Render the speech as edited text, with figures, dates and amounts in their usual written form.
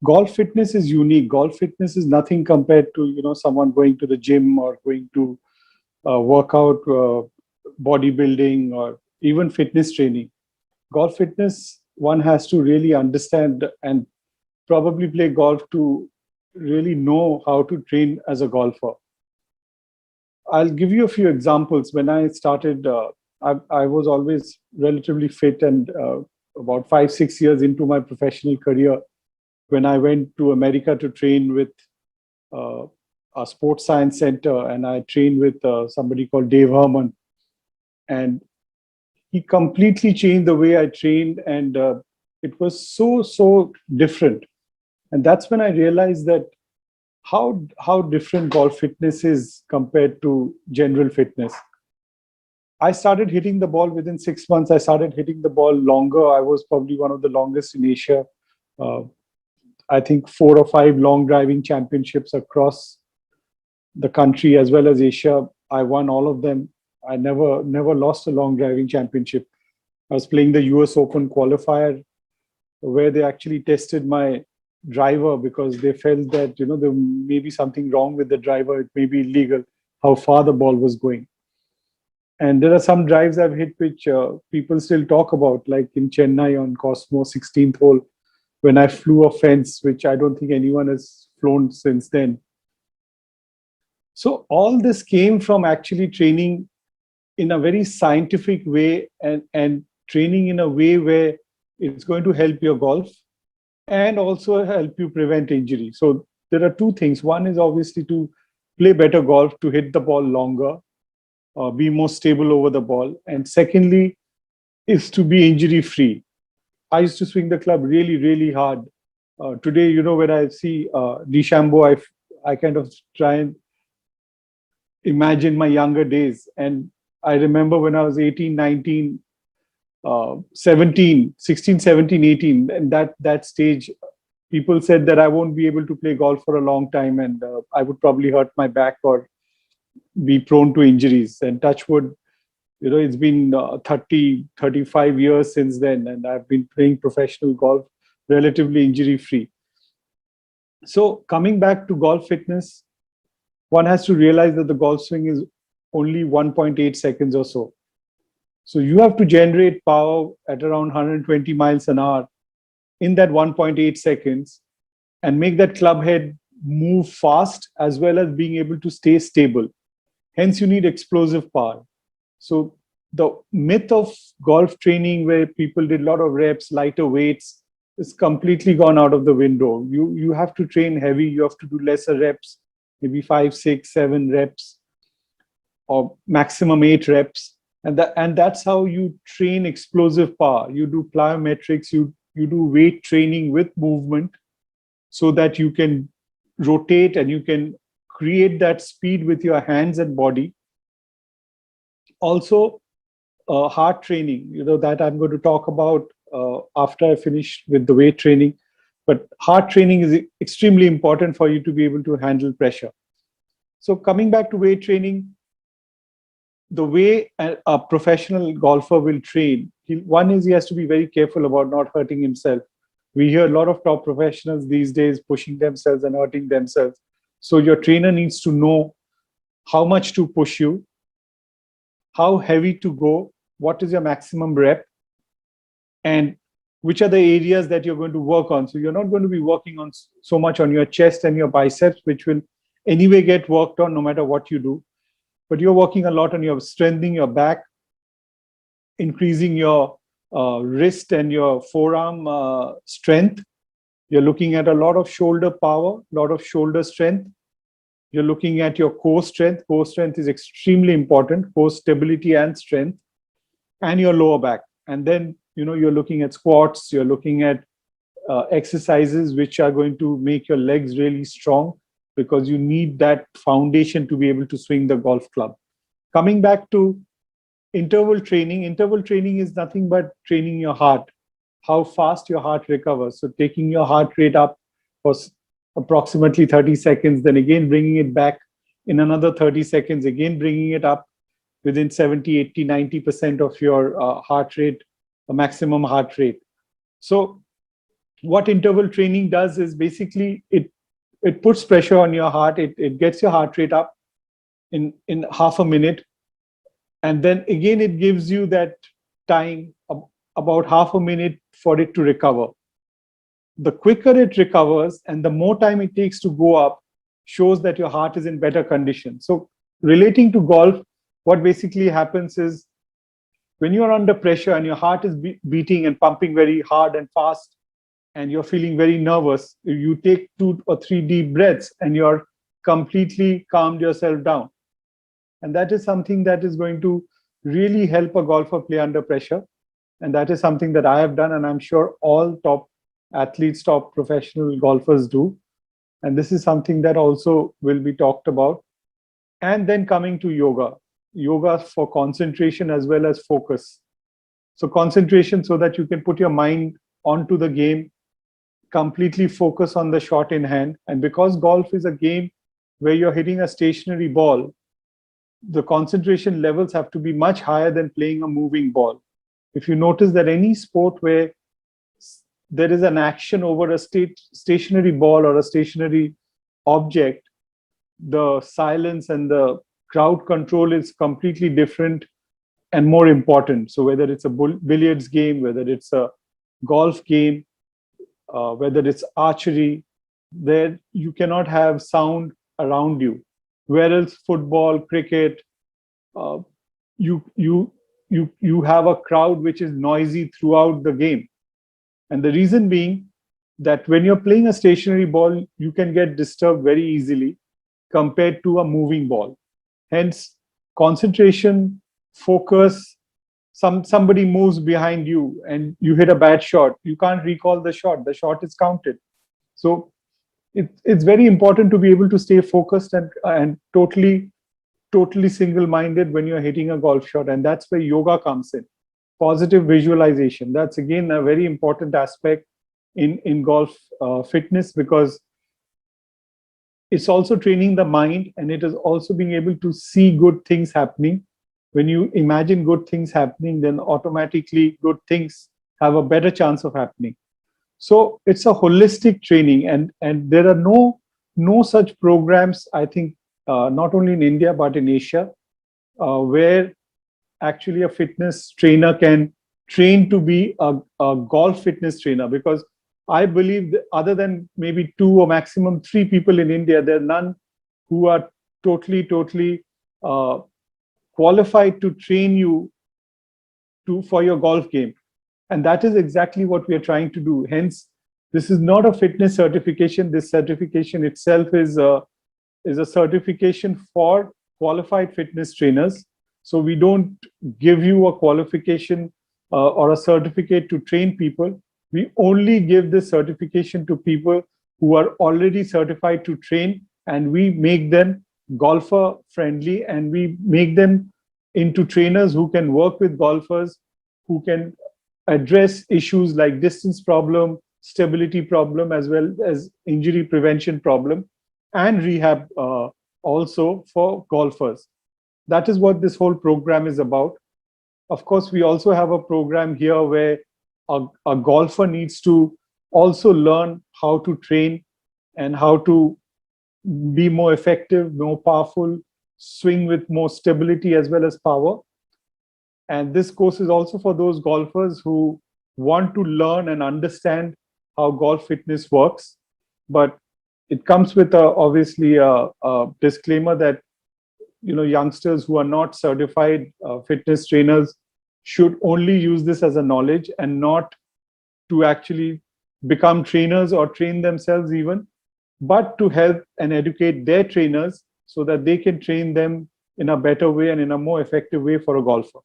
golf fitness is unique. Golf fitness is nothing compared to, someone going to the gym or going to workout, bodybuilding, or even fitness training. Golf fitness, one has to really understand and probably play golf to really know how to train as a golfer. I'll give you a few examples. When I started, I was always relatively fit, and about 5, 6 years into my professional career, when I went to America to train with uh, a sports science center, and I trained with somebody called Dave Herman, and he completely changed the way I trained, and it was so different. And that's when I realized that how different golf fitness is compared to general fitness. I started hitting the ball within 6 months. I started hitting the ball longer. I was probably one of the longest in Asia. Uh, I think 4 or 5 long driving championships across the country as well as Asia. I won all of them. I never lost a long driving championship. I was playing the US Open qualifier where they actually tested my driver because they felt that there may be something wrong with the driver. It may be illegal how far the ball was going. And there are some drives I've hit which people still talk about, like in Chennai on Cosmo 16th hole, when I flew a fence, which I don't think anyone has flown since then. So all this came from actually training in a very scientific way, and training in a way where it's going to help your golf and also help you prevent injury. So there are two things. One is obviously to play better golf, to hit the ball longer, be more stable over the ball. And secondly, is to be injury free. I used to swing the club really hard. Today, when I see DeChambeau, I kind of try and imagine my younger days. And I remember when I was 18, 19, 17, 16, 17, 18, and that stage, people said that I won't be able to play golf for a long time, and I would probably hurt my back or be prone to injuries. And touch wood, it's been 30, 35 years since then, and I've been playing professional golf relatively injury free. So coming back to golf fitness, one has to realize that the golf swing is only 1.8 seconds or so. So you have to generate power at around 120 miles an hour in that 1.8 seconds and make that club head move fast as well as being able to stay stable. Hence, you need explosive power. So the myth of golf training where people did a lot of reps, lighter weights, is completely gone out of the window. You have to train heavy. You have to do lesser reps, maybe 5, 6, 7 reps or maximum 8 reps. And that's how you train explosive power. You do plyometrics, you do weight training with movement so that you can rotate and you can create that speed with your hands and body. Also, heart training, that I'm going to talk about after I finish with the weight training. But heart training is extremely important for you to be able to handle pressure. So coming back to weight training, the way a professional golfer will train, one is he has to be very careful about not hurting himself. We hear a lot of top professionals these days pushing themselves and hurting themselves. So your trainer needs to know how much to push you, how heavy to go, what is your maximum rep, and which are the areas that you're going to work on. So you're not going to be working on so much on your chest and your biceps, which will anyway get worked on no matter what you do. But you're working a lot on your strengthening your back, increasing your wrist and your forearm strength. You're looking at a lot of shoulder power, a lot of shoulder strength. You're looking at your core strength. Core strength is extremely important, core stability and strength, and your lower back. And then, you're looking at squats, you're looking at exercises which are going to make your legs really strong, because you need that foundation to be able to swing the golf club. Coming back to interval training is nothing but training your heart, how fast your heart recovers. So taking your heart rate up for approximately 30 seconds, then again bringing it back in another 30 seconds, again bringing it up within 70, 80, 90% of your heart rate, maximum heart rate. So what interval training does is basically it puts pressure on your heart. It gets your heart rate up in half a minute, and then again it gives you that time, about half a minute, for it to recover. The quicker it recovers and the more time it takes to go up shows that your heart is in better condition. So relating to golf, what basically happens is when you're under pressure and your heart is beating and pumping very hard and fast, and you're feeling very nervous, you take 2 or 3 deep breaths and you're completely calmed yourself down. And that is something that is going to really help a golfer play under pressure. And that is something that I have done, and I'm sure all top athletes, top professional golfers do. And this is something that also will be talked about. And then coming to yoga for concentration as well as focus. So concentration, so that you can put your mind onto the game, completely focus on the shot in hand. And because golf is a game where you're hitting a stationary ball, the concentration levels have to be much higher than playing a moving ball. If you notice that any sport where there is an action over a stationary ball or a stationary object, the silence and the crowd control is completely different and more important. So whether it's a billiards game, whether it's a golf game, whether it's archery, there you cannot have sound around you. Whereas football, cricket, you have a crowd which is noisy throughout the game. And the reason being that when you're playing a stationary ball, you can get disturbed very easily compared to a moving ball. Hence, concentration, focus. Somebody moves behind you and you hit a bad shot. You can't recall the shot. The shot is counted. So it's very important to be able to stay focused and totally single-minded when you're hitting a golf shot. And that's where yoga comes in. Positive visualization. That's again a very important aspect in golf fitness, because it's also training the mind, and it is also being able to see good things happening. When you imagine good things happening, then automatically good things have a better chance of happening. So it's a holistic training, and there are no such programs, I think, not only in India but in Asia, where actually a fitness trainer can train to be a golf fitness trainer. Because I believe that other than maybe 2 or maximum 3 people in India, there are none who are totally qualified to train you for your golf game. And that is exactly what we are trying to do. Hence, this is not a fitness certification. This certification itself is a certification for qualified fitness trainers. So we don't give you a qualification or a certificate to train people. We only give this certification to people who are already certified to train, and we make them golfer friendly, and we make them into trainers who can work with golfers, who can address issues like distance problem, stability problem, as well as injury prevention problem, and rehab also for golfers. That is what this whole program is about. Of course, we also have a program here where a golfer needs to also learn how to train and how to be more effective, more powerful, swing with more stability as well as power. And this course is also for those golfers who want to learn and understand how golf fitness works. But it comes with obviously a disclaimer that youngsters who are not certified fitness trainers should only use this as a knowledge and not to actually become trainers or train themselves even, but to help and educate their trainers so that they can train them in a better way and in a more effective way for a golfer.